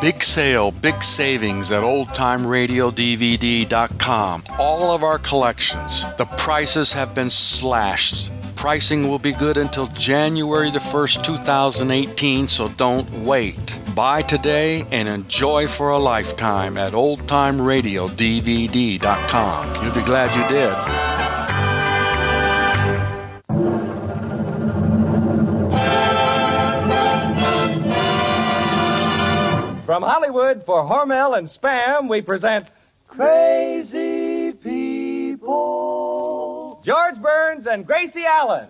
Big sale, big savings at oldtimeradiodvd.com. All of our collections. The prices have been slashed. Pricing will be good until January the 1st, 2018, so don't wait. Buy today and enjoy for a lifetime at oldtimeradiodvd.com. You'll be glad you did. From Hollywood for Hormel and Spam, we present Crazy People. George Burns and Gracie Allen.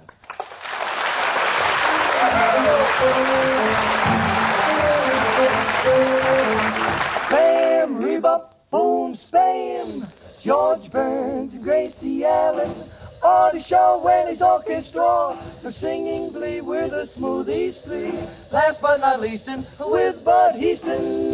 Spam, rebop, boom, spam. George Burns and Gracie Allen on the show when his orchestra, the singing glee with the smoothies three. Last but not least, with Bud Heaston.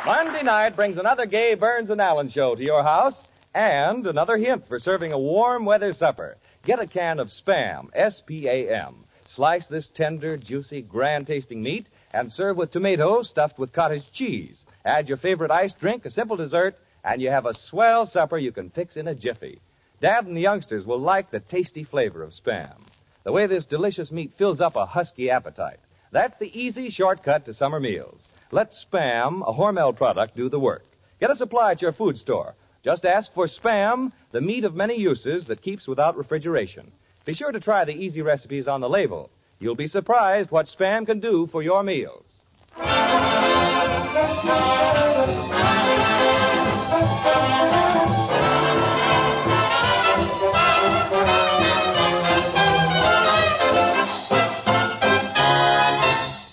Monday night brings another gay Burns and Allen show to your house and another hint for serving a warm weather supper. Get a can of Spam, S-P-A-M. Slice this tender, juicy, grand-tasting meat and serve with tomatoes stuffed with cottage cheese. Add your favorite iced drink, a simple dessert, and you have a swell supper you can fix in a jiffy. Dad and the youngsters will like the tasty flavor of Spam. The way this delicious meat fills up a husky appetite. That's the easy shortcut to summer meals. Let Spam, a Hormel product, do the work. Get a supply at your food store. Just ask for Spam, the meat of many uses that keeps without refrigeration. Be sure to try the easy recipes on the label. You'll be surprised what Spam can do for your meals.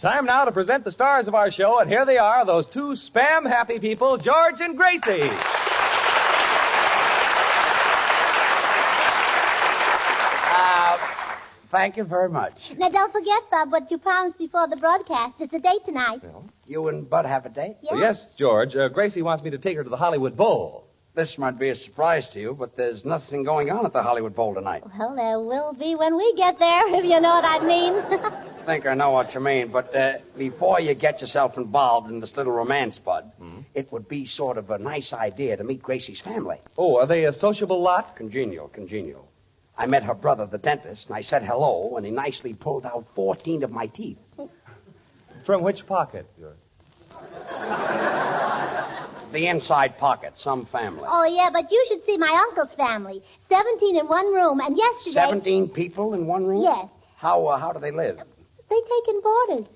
Time now to present the stars of our show, and here they are, those two Spam-happy people, George and Gracie. Thank you very much. Now, don't forget, Bub, what you promised before the broadcast. It's a date tonight. You and Bud have a date? Yeah. Well, yes, George. Gracie wants me to take her to the Hollywood Bowl. This might be a surprise to you, but there's nothing going on at the Hollywood Bowl tonight. Well, there will be when we get there, if you know what I mean. I think I know what you mean, but before you get yourself involved in this little romance, Bud, it would be sort of a nice idea to meet Gracie's family. Oh, are they a sociable lot? Congenial. I met her brother, the dentist, and I said hello, and he nicely pulled out 14 of my teeth. From which pocket, George? The inside pocket, some family. Oh, yeah, but you should see my uncle's family. 17 in one room, and yesterday... 17 people in one room? Yes. How do they live? They take in boarders.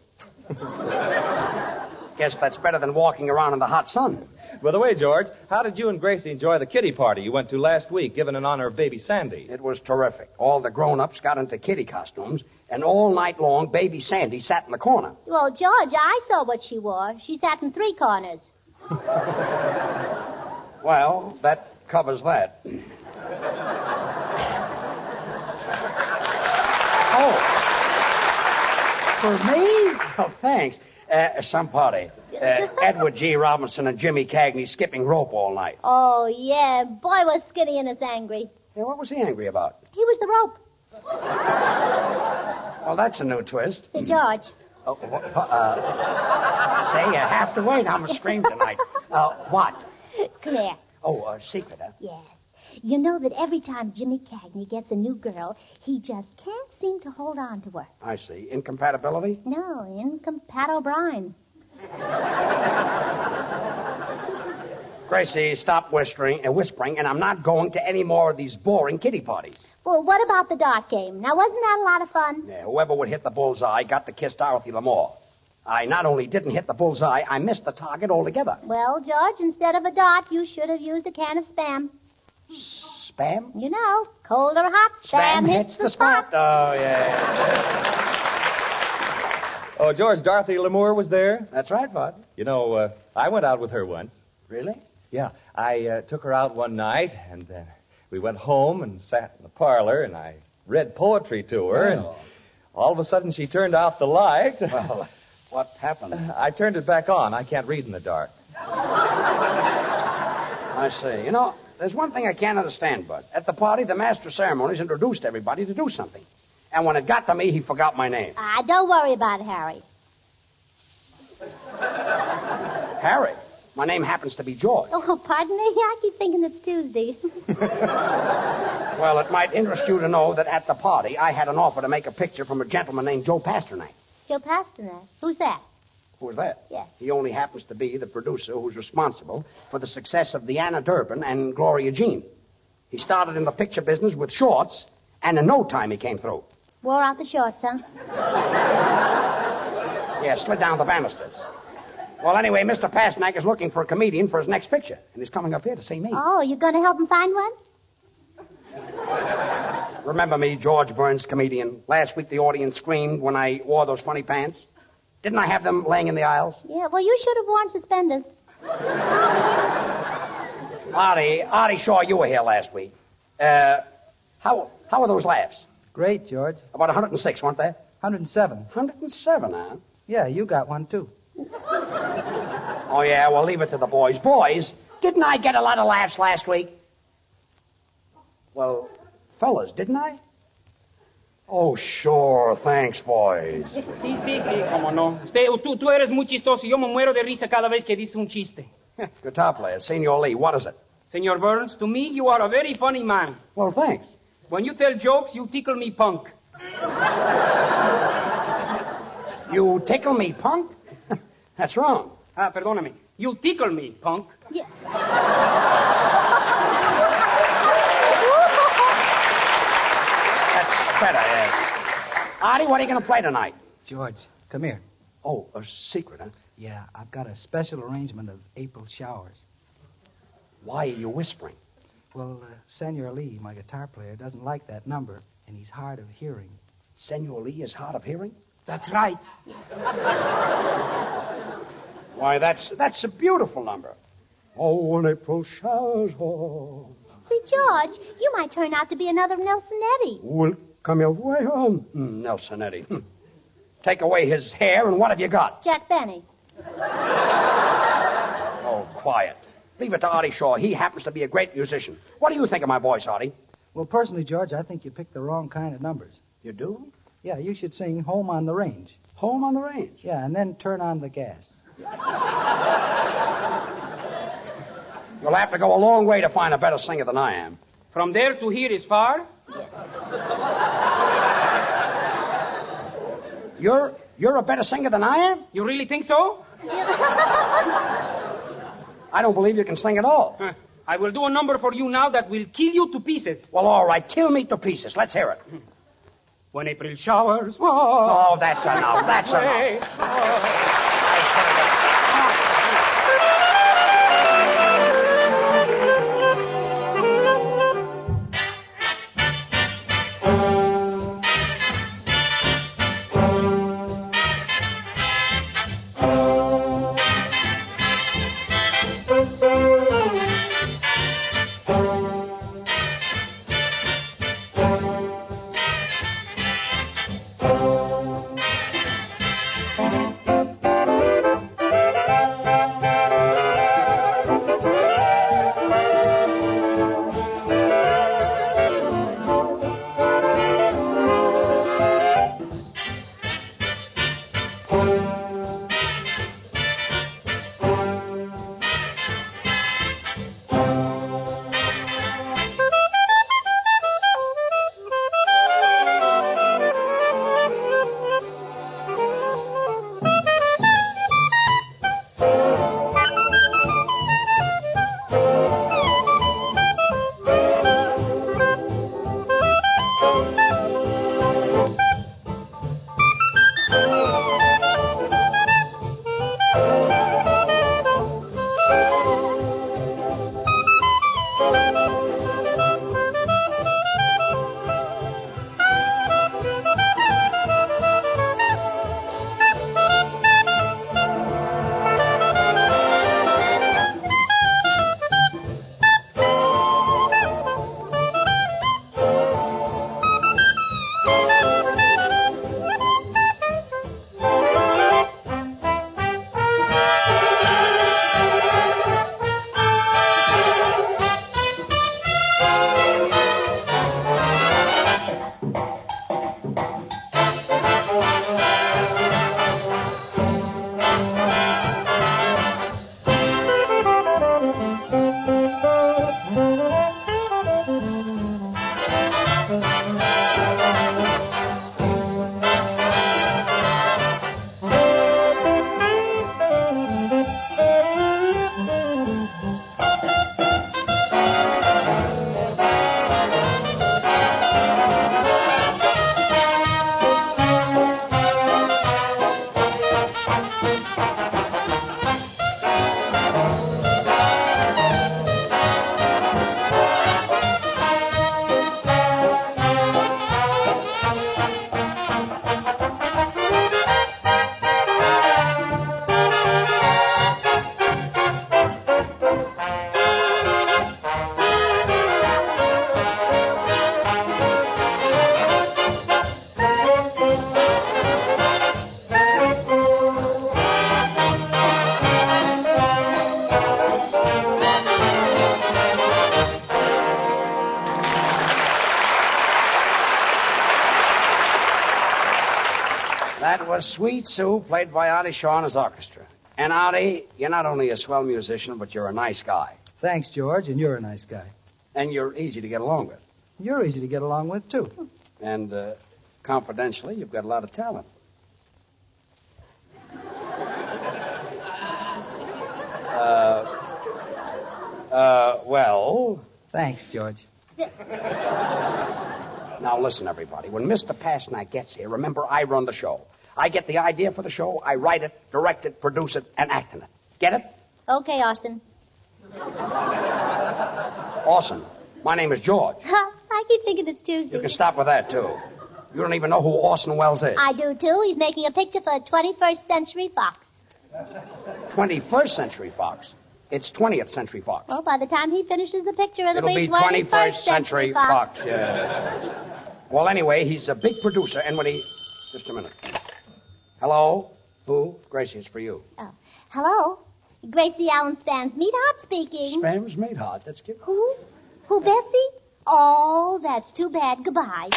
Guess that's better than walking around in the hot sun. By the way, George, how did you and Gracie enjoy the kiddie party you went to last week, given in honor of baby Sandy? It was terrific. All the grown-ups got into kiddie costumes, and all night long, baby Sandy sat in the corner. Well, George, I saw what she wore. She sat in three corners. Well, that covers that. Oh. For me? Oh, thanks. Some party. Edward G. Robinson and Jimmy Cagney skipping rope all night. Oh, yeah. Boy, was Skinny and us angry. Hey, what was he angry about? He was the rope. Well, that's a new twist. Say, George. Oh, say, you have to wait. I'm a scream tonight. What? Come here. Oh, secret, huh? Yes. You know that every time Jimmy Cagney gets a new girl, he just can't seem to hold on to her. I see. Incompatibility? No, incompat O'Brien. Gracie, stop whispering, and I'm not going to any more of these boring kiddie parties. Well, what about the dart game? Now, wasn't that a lot of fun? Yeah, whoever would hit the bullseye got to kiss Dorothy Lamour. I not only didn't hit the bullseye, I missed the target altogether. Well, George, instead of a dart, you should have used a can of Spam. Spam? You know, cold or hot, Spam hits the spot. Oh, yeah. Oh, George, Dorothy Lamour was there. That's right, Bud. You know, I went out with her once. Really? Yeah, I took her out one night, and we went home and sat in the parlor, and I read poetry to her, and all of a sudden she turned out the light. Well, what happened? I turned it back on. I can't read in the dark. I see. You know, there's one thing I can't understand, Bud. At the party, the master of ceremonies introduced everybody to do something. And when it got to me, he forgot my name. Don't worry about it, Harry. Harry. My name happens to be George. Oh, pardon me? I keep thinking it's Tuesday. Well, it might interest you to know that at the party, I had an offer to make a picture from a gentleman named Joe Pasternak. Joe Pasternak? Who's that? Who's that? Yeah. He only happens to be the producer who's responsible for the success of Deanna Durbin and Gloria Jean. He started in the picture business with shorts, and in no time he came through. Wore out the shorts, huh? Yeah, slid down the banisters. Well, anyway, Mr. Pasternak is looking for a comedian for his next picture, and he's coming up here to see me. Oh, you going to help him find one? Remember me, George Burns, comedian? Last week the audience screamed when I wore those funny pants. Didn't I have them laying in the aisles? Yeah, well, you should have worn suspenders. Artie Shaw, you were here last week. How were those laughs? Great, George. About 106, weren't they? 107. 107, huh? Yeah, you got one, too. Oh, yeah, well, leave it to the boys. Boys, didn't I get a lot of laughs last week? Well, fellas, didn't I? Oh, sure. Thanks, boys. Sí, cómo no. Tú eres muy chistoso. Yo me muero de risa cada vez que dices un chiste. Guitar player, Senor Lee, what is it? Senor Burns, to me, you are a very funny man. Well, thanks. When you tell jokes, you tickle me punk. You tickle me, punk? That's wrong. Perdóname. You tickle me, punk. Yeah. That's better, yes. Artie, what are you going to play tonight? George, come here. Oh, a secret, huh? Yeah, I've got a special arrangement of April showers. Why are you whispering? Well, Senor Lee, my guitar player, doesn't like that number, and he's hard of hearing. Senor Lee is hard of hearing? That's right. Why, that's a beautiful number. Oh, when April showers fall. See, George, you might turn out to be another Nelson Eddy. Will come your way home. Nelson Eddy. Take away his hair, and what have you got? Jack Benny. Oh, quiet. Leave it to Artie Shaw. He happens to be a great musician. What do you think of my voice, Artie? Well, personally, George, I think you picked the wrong kind of numbers. You do? Yeah, you should sing Home on the Range. Home on the Range? Yeah, and then Turn on the Gas. You'll have to go a long way to find a better singer than I am. From there to here is far. You're a better singer than I am? You really think so? I don't believe you can sing at all. I will do a number for you now that will kill you to pieces. Well, all right. Kill me to pieces. Let's hear it. When April showers fall. Oh, that's enough. That's enough. That was Sweet Sue, played by Artie Shaw and his orchestra. And Artie, you're not only a swell musician, but you're a nice guy. Thanks, George, and you're a nice guy. And you're easy to get along with. You're easy to get along with, too. And, confidentially, you've got a lot of talent. Well... Thanks, George. Now, listen, everybody. When Mr. Pasternak gets here, remember, I run the show. I get the idea for the show, I write it, direct it, produce it, and act in it. Get it? Okay, Austin. Awesome. My name is George. I keep thinking it's Tuesday. You can stop with that, too. You don't even know who Orson Welles is. I do, too. He's making a picture for 21st Century Fox. 21st Century Fox. It's 20th Century Fox. Well, by the time he finishes the picture, it'll be 21st Century Fox. Yeah. Well, anyway, he's a big producer, and when he... Just a minute. Hello? Who? Gracie, it's for you. Oh. Hello? Gracie Allen Spam's Meatheart speaking. Spam's Meatheart. That's cute. Who? Who, Bessie? Oh, that's too bad. Goodbye.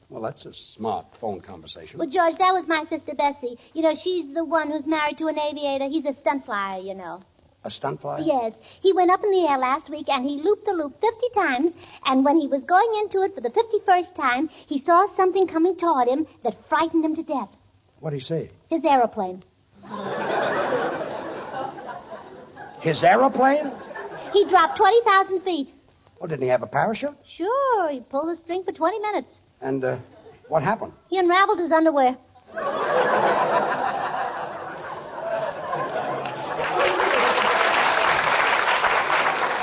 Well, that's a smart phone conversation. Well, George, that was my sister Bessie. You know, she's the one who's married to an aviator. He's a stunt flyer, you know. A stunt flyer? Yes. He went up in the air last week, and he looped the loop 50 times, and when he was going into it for the 51st time, he saw something coming toward him that frightened him to death. What'd he see? His aeroplane. His aeroplane? He dropped 20,000 feet. Oh, didn't he have a parachute? Sure. He pulled the string for 20 minutes. And, what happened? He unraveled his underwear.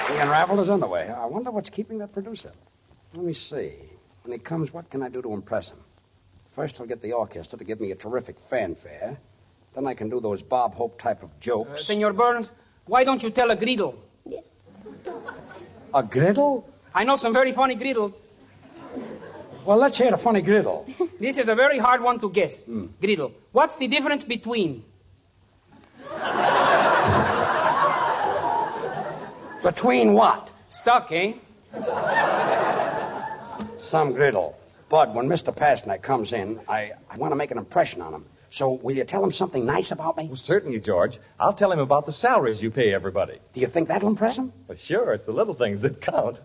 He unraveled his underwear. I wonder what's keeping that producer. Let me see. When he comes, what can I do to impress him? First, I'll get the orchestra to give me a terrific fanfare. Then I can do those Bob Hope type of jokes. Senor Burns, why don't you tell a griddle? A griddle? I know some very funny griddles. Well, let's hear the funny griddle. This is a very hard one to guess. Griddle. What's the difference between? Between what? Stuck, eh? Some griddle. Bud, when Mr. Pasternak comes in, I want to make an impression on him. So will you tell him something nice about me? Well, certainly, George. I'll tell him about the salaries you pay everybody. Do you think that'll impress him? Well, sure. It's the little things that count.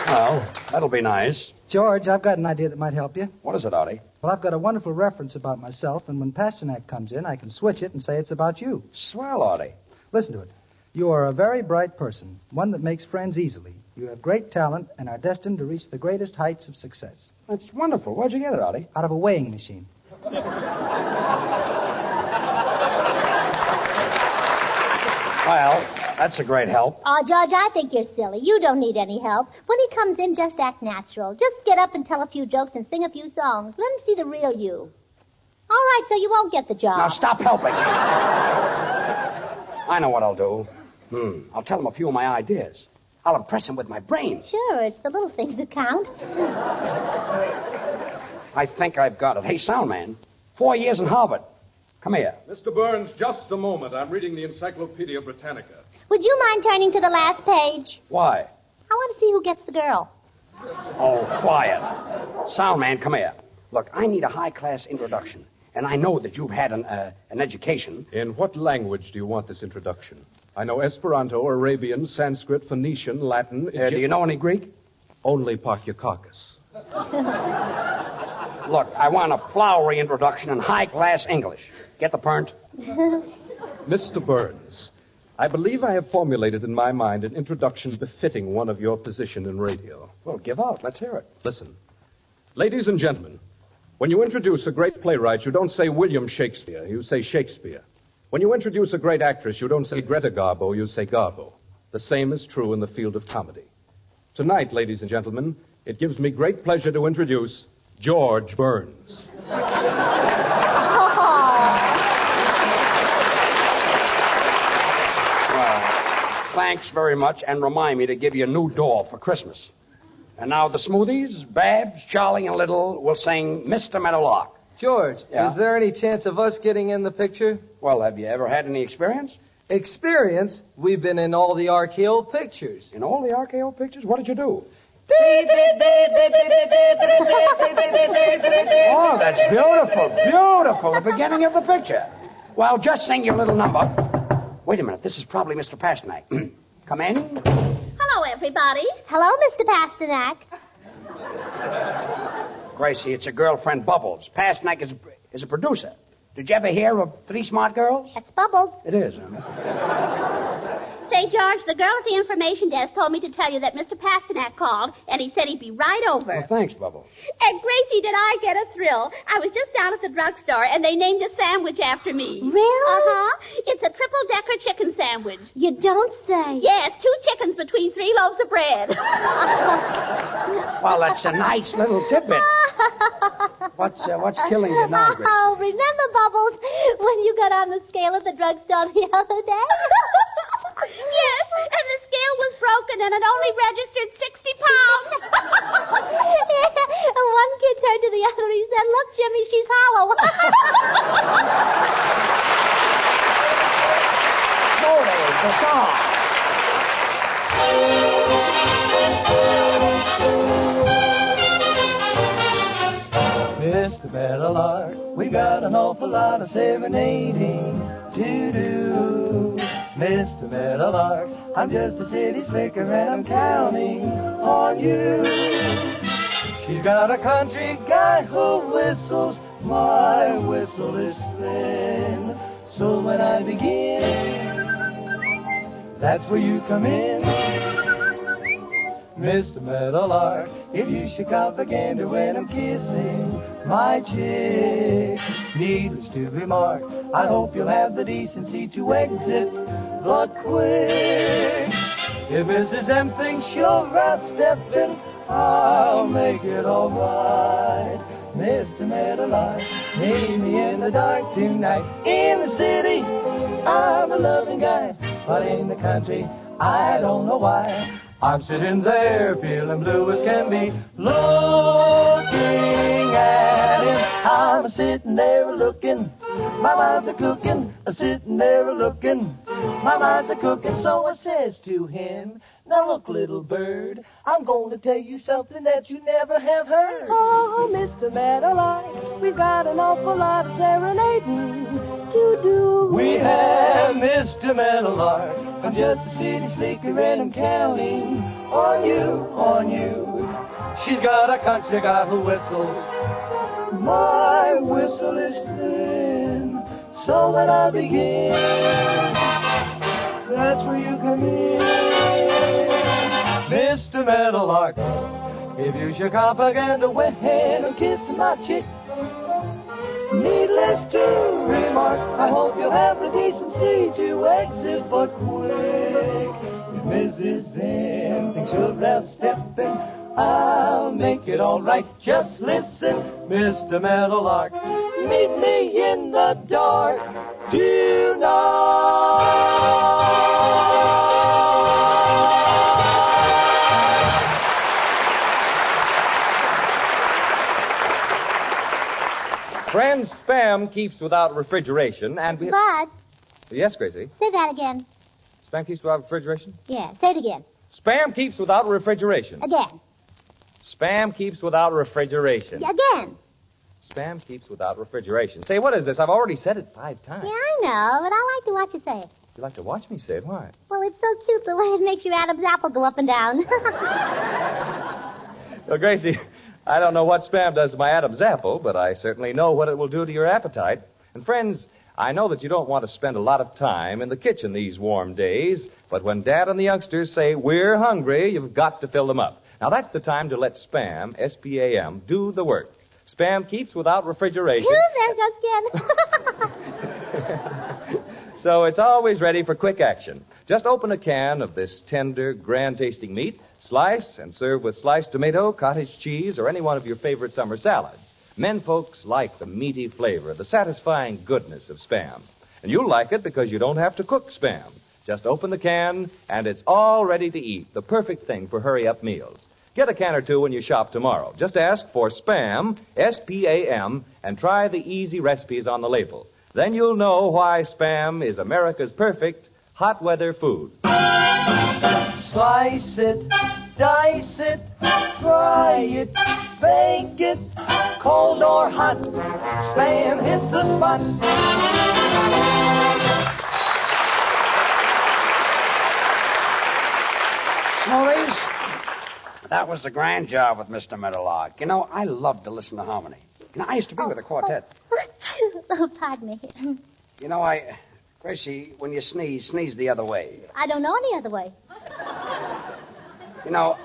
Well, that'll be nice. George, I've got an idea that might help you. What is it, Artie? Well, I've got a wonderful reference about myself, and when Pasternak comes in, I can switch it and say it's about you. Swell, Artie. Listen to it. You are a very bright person, one that makes friends easily. You have great talent and are destined to reach the greatest heights of success. That's wonderful. Where'd you get it, Artie? Out of a weighing machine. Well, that's a great help. Oh, George, I think you're silly. You don't need any help. When he comes in, just act natural. Just get up and tell a few jokes and sing a few songs. Let him see the real you. All right, so you won't get the job. Now, stop helping. I know what I'll do. I'll tell him a few of my ideas. I'll impress him with my brain. Sure, it's the little things that count. I think I've got it. Hey, sound man, 4 years in Harvard. Come here. Mr. Burns, just a moment. I'm reading the Encyclopedia Britannica. Would you mind turning to the last page? Why? I want to see who gets the girl. Oh, quiet. Sound man, come here. Look, I need a high-class introduction. And I know that you've had an education. In what language do you want this introduction? I know Esperanto, Arabian, Sanskrit, Phoenician, Latin. Do you know any Greek? Only Pakyakakis. Look, I want a flowery introduction in high-class English. Get the point? Mr. Burns, I believe I have formulated in my mind an introduction befitting one of your position in radio. Well, give out. Let's hear it. Listen. Ladies and gentlemen, when you introduce a great playwright, you don't say William Shakespeare, you say Shakespeare. When you introduce a great actress, you don't say Greta Garbo, you say Garbo. The same is true in the field of comedy. Tonight, ladies and gentlemen, it gives me great pleasure to introduce George Burns. Well, thanks very much, and remind me to give you a new doll for Christmas. And now the Smoothies, Babs, Charlie, and Little will sing Mr. Meadowlark. George, Yeah? is there any chance of us getting in the picture? Well, have you ever had any experience? Experience? We've been in all the RKO pictures. In all the RKO pictures? What did you do? Oh, that's beautiful, beautiful. The beginning of the picture. Well, just sing your little number. Wait a minute. This is probably Mr. Pasternak. Come in. Hello, everybody. Hello, Mr. Pasternak. Gracie, it's your girlfriend, Bubbles. Pasternak is a producer. Did you ever hear of Three Smart Girls? That's Bubbles. It is, huh? Say, George, the girl at the information desk told me to tell you that Mr. Pasternak called, and he said he'd be right over. Well, thanks, Bubbles. And Gracie, did I get a thrill? I was just down at the drugstore, and they named a sandwich after me. Really? Uh-huh. It's a triple-decker chicken sandwich. You don't say. Yes, 2 chickens between 3 loaves of bread. Well, that's a nice little tidbit. What's killing you now, Gracie? Oh, remember, Bubbles, when you got on the scale at the drugstore the other day? Yes, and the scale was broken and it only registered 60 pounds. And one kid turned to the other. He said, "Look, Jimmy, she's hollow." Glory, the song. Mr. Meadowlark, we got an awful lot of serenading to do. Mr. Meadowlark, I'm just a city slicker and I'm counting on you. She's got a country guy who whistles, my whistle is thin. So when I begin, that's where you come in. Mr. Meadowlark, if you should propaganda when I'm kissing my chick. Needless to remark, I hope you'll have the decency to exit but quick. If Mrs. M thinks you're outstepping, I'll make it all right. Mr. Meadowlark, meet me in the dark tonight. In the city, I'm a loving guy, but in the country, I don't know why. I'm sitting there feeling blue as can be, looking at him. I'm sitting there looking, my mind's a cooking, sitting there looking, my mind's a cooking. So I says to him, "Now look, little bird, I'm going to tell you something that you never have heard." Oh, Mr. Meadowlark, we've got an awful lot of serenading to do. We have Mr. Meadowlark, I'm just a city sneaker and I'm counting on you, on you. She's got a country guy who whistles, my whistle is thin. So when I begin, that's where you come in. Mr. Meadowlark, if you should propaganda when I'm kissing my chick. Needless to remark, I hope you'll have the decency to exit but quick. If Mrs. M thinks you're outstepping, I'll make it all right. Just listen, Mr. Meadowlark, meet me in the dark tonight. Friends, Spam keeps without refrigeration, and we... Bud, Yes, Gracie? say that again. Spam keeps without refrigeration? Yeah, say it again. Spam keeps without refrigeration. Again. Spam keeps without refrigeration. Again. Spam keeps without refrigeration. Say, what is this? I've already said it 5 times. Yeah, I know, but I like to watch you say it. You like to watch me say it? Why? Well, it's so cute the way it makes your Adam's apple go up and down. Well, Gracie, I don't know what Spam does to my Adam's apple, but I certainly know what it will do to your appetite. And friends, I know that you don't want to spend a lot of time in the kitchen these warm days, but when Dad and the youngsters say, "We're hungry," you've got to fill them up. Now, that's the time to let Spam, S-P-A-M, do the work. Spam keeps without refrigeration. There it goes again. So it's always ready for quick action. Just open a can of this tender, grand-tasting meat, slice, and serve with sliced tomato, cottage cheese, or any one of your favorite summer salads. Men folks like the meaty flavor, the satisfying goodness of Spam. And you'll like it because you don't have to cook Spam. Just open the can, and it's all ready to eat, the perfect thing for hurry-up meals. Get a can or two when you shop tomorrow. Just ask for Spam, S-P-A-M, and try the easy recipes on the label. Then you'll know why Spam is America's perfect hot weather food. Slice it, dice it, Fry it, bake it, cold or hot, Spam hits the spot. Smoothies, that was a grand job with Mr. Meadowlark. You know, I love to listen to harmony. You know, I used to be with a quartet. Oh, pardon me. You know, Gracie, when you sneeze the other way. I don't know any other way. You know,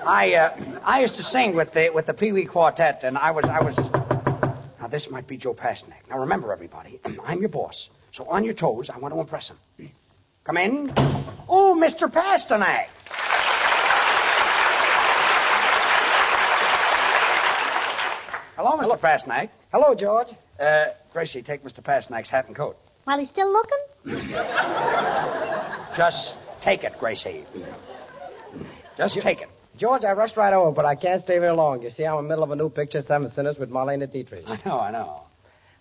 I used to sing with the Pee Wee Quartet, and I was. Now, this might be Joe Pasternak. Now, remember, everybody, I'm your boss. So on your toes, I want to impress him. Come in. Oh, Mr. Pasternak. Hello, Mr. Pasternak. Hello, George. Gracie, take Mr. Pasternak's hat and coat. While he's still looking? Just take it, Gracie. Just take it. George, I rushed right over, but I can't stay very long. You see, I'm in the middle of a new picture, Seven Sinners, with Marlene Dietrich. I know.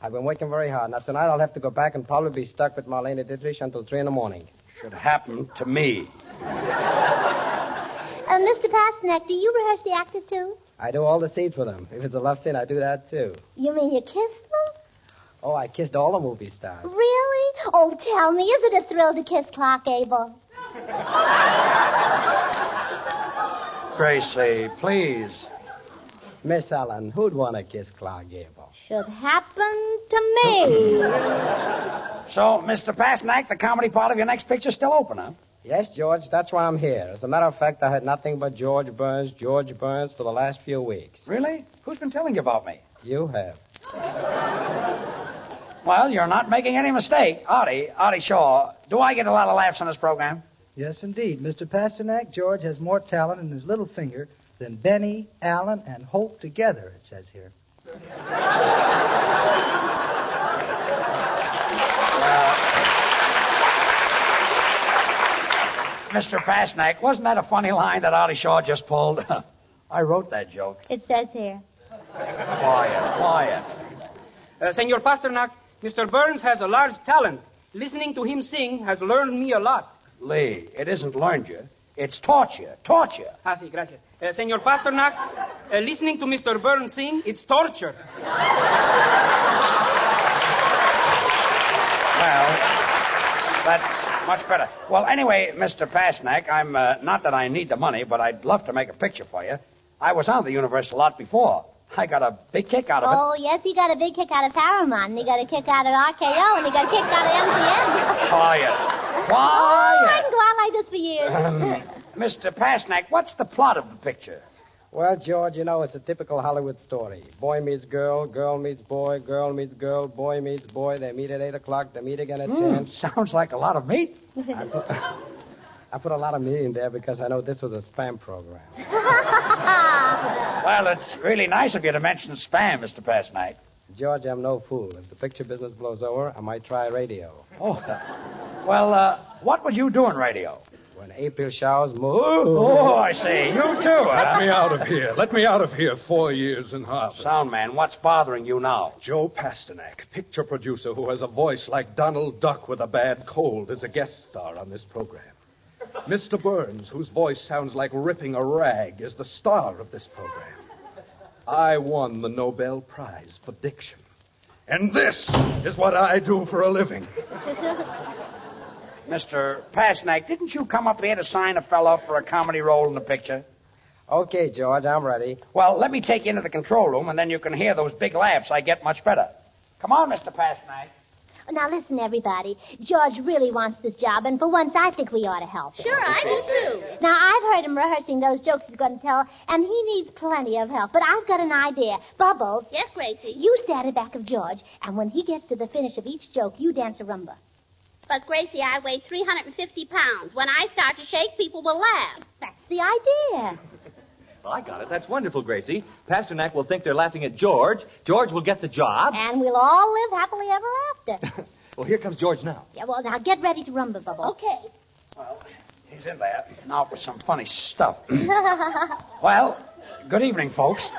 I've been working very hard. Now, tonight I'll have to go back and probably be stuck with Marlene Dietrich until 3 in the morning. Should happen to me. Mr. Pasternak, do you rehearse the actors, too? I do all the scenes for them. If it's a love scene, I do that, too. You mean you kiss them? Oh, I kissed all the movie stars. Really? Oh, tell me, is it a thrill to kiss Clark Gable? Gracie, please. Miss Ellen, who'd want to kiss Clark Gable? Should happen to me. So, Mr. Pasternak, the comedy part of your next picture's still open, huh? Yes, George, that's why I'm here. As a matter of fact, I had nothing but George Burns for the last few weeks. Really? Who's been telling you about me? You have. Well, you're not making any mistake. Artie Shaw, do I get a lot of laughs on this program? Yes, indeed. Mr. Pasternak, George has more talent in his little finger than Benny, Allen, and Hope together, it says here. Mr. Pasternak, wasn't that a funny line that Artie Shaw just pulled? I wrote that joke. It says here. Quiet. Senor Pasternak, Mr. Burns has a large talent. Listening to him sing has learned me a lot. Lee, it isn't learned you. It's taught you. Ah, sí, gracias. Senor Pasternak, listening to Mr. Burns sing, it's torture. Well, that's much better. Well, anyway, Mr. Pasternak, I'm not that I need the money, but I'd love to make a picture for you. I was on the Universal lot before. I got a big kick out of it. Oh, yes, he got a big kick out of Paramount, and he got a kick out of RKO, and he got a kick out of MGM. Quiet. Oh, I can go on like this for years. Mr. Pasternak, what's the plot of the picture? Well, George, you know, it's a typical Hollywood story. Boy meets girl, girl meets boy, girl meets girl, boy meets boy. They meet at 8 o'clock, they meet again at 10. Sounds like a lot of meat. I put a lot of meat in there because I know this was a spam program. Well, it's really nice of you to mention spam, Mr. Pasternak. George, I'm no fool. If the picture business blows over, I might try radio. Oh, well, what would you do in radio? When April showers move. Oh, I see. You too, huh? Let me out of here. Let me out of here. 4 years in Harvard. Sound man, what's bothering you now? Joe Pasternak, picture producer who has a voice like Donald Duck with a bad cold, is a guest star on this program. Mr. Burns, whose voice sounds like ripping a rag, is the star of this program. I won the Nobel Prize for diction. And this is what I do for a living. Mr. Pasternak, didn't you come up here to sign a fellow up for a comedy role in the picture? Okay, George, I'm ready. Well, let me take you into the control room, and then you can hear those big laughs I get much better. Come on, Mr. Pasternak. Now, listen, everybody. George really wants this job, and for once, I think we ought to help him. Sure, I do, too. Now, I've heard him rehearsing those jokes he's going to tell, and he needs plenty of help. But I've got an idea. Bubbles. Yes, Gracie? You stand at back of George, and when he gets to the finish of each joke, you dance a rumba. But, Gracie, I weigh 350 pounds. When I start to shake, people will laugh. That's the idea. Well, I got it. That's wonderful, Gracie. Pasternak will think they're laughing at George. George will get the job. And we'll all live happily ever after. Well, here comes George now. Yeah, well, now get ready to rumba, Bubbles. Okay. Well, he's in there. Now for some funny stuff. Well, good evening, folks.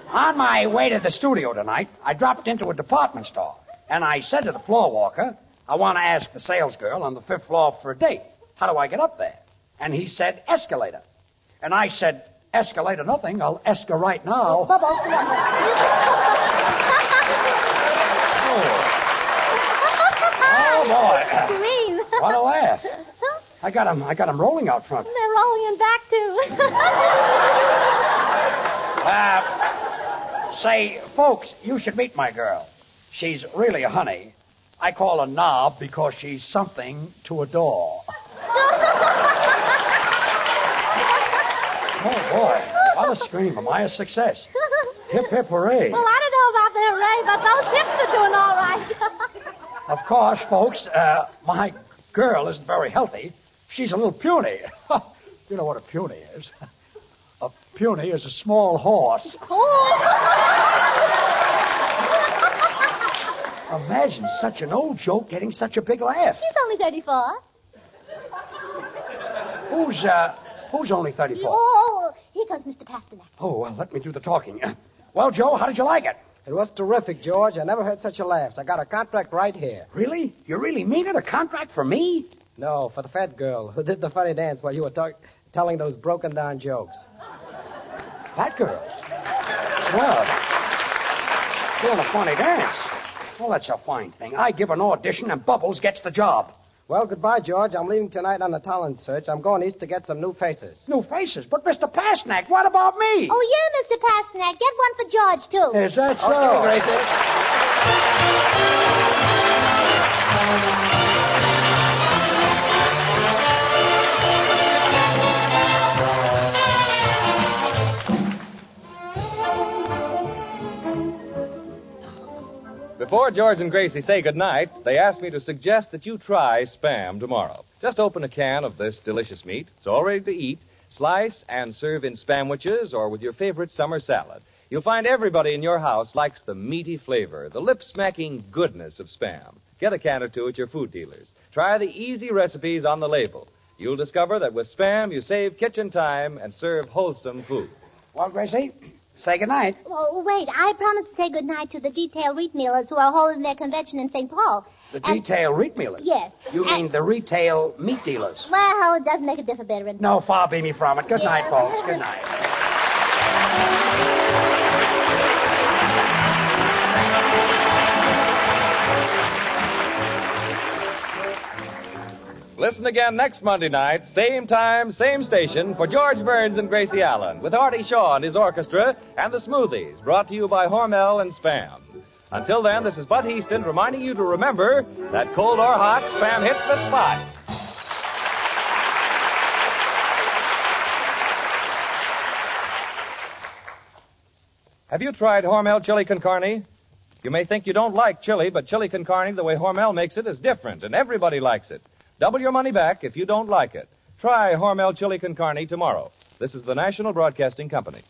On my way to the studio tonight, I dropped into a department store, and I said to the floor walker, I want to ask the sales girl on the 5th floor for a date. How do I get up there? And he said, escalator. And I said, escalate or nothing, I'll esca right now. Bubbles. Oh, boy. Green. What a laugh. I got 'em rolling out front. They're rolling in back, too. Say, folks, you should meet my girl. She's really a honey. I call her Knob because she's something to adore. Oh, boy. What a scream. Am I a success? Hip, hip, hooray. Well, I don't know about the hooray, but those hips are doing all right. Of course, folks, my girl isn't very healthy. She's a little puny. You know what a puny is? A puny is a small horse. Imagine such an old joke getting such a big laugh. She's only 34. Who's only 34? Oh, here comes Mr. Pasternak. Oh, well, let me do the talking. Well, Joe, how did you like it? It was terrific, George. I never heard such a laugh. I got a contract right here. Really? You really mean it? A contract for me? No, for the fat girl who did the funny dance while you were telling those broken-down jokes. Fat girl? Well, doing a funny dance. Well, that's a fine thing. I give an audition and Bubbles gets the job. Well, goodbye, George. I'm leaving tonight on a talent search. I'm going east to get some new faces. New faces? But, Mr. Pasternak, what about me? Oh, yeah, Mr. Pasternak. Get one for George, too. Is that so? Okay, Gracie. Before George and Gracie say goodnight, they asked me to suggest that you try Spam tomorrow. Just open a can of this delicious meat. It's all ready to eat. Slice and serve in Spamwiches or with your favorite summer salad. You'll find everybody in your house likes the meaty flavor, the lip-smacking goodness of Spam. Get a can or two at your food dealers. Try the easy recipes on the label. You'll discover that with Spam, you save kitchen time and serve wholesome food. Well, Gracie, say goodnight. Oh, wait. I promised to say goodnight to the detail mealers who are holding their convention in St. Paul. The detail meat dealers? Yes. You mean the retail meat dealers? Well, it doesn't make a difference, better. No, far be me from it. Good night, folks. Good night. Listen again next Monday night, same time, same station, for George Burns and Gracie Allen, with Artie Shaw and his orchestra, and the Smoothies, brought to you by Hormel and Spam. Until then, this is Bud Heaston reminding you to remember that cold or hot, Spam hits the spot. Have you tried Hormel chili con carne? You may think you don't like chili, but chili con carne, the way Hormel makes it, is different, and everybody likes it. Double your money back if you don't like it. Try Hormel chili con carne tomorrow. This is the National Broadcasting Company.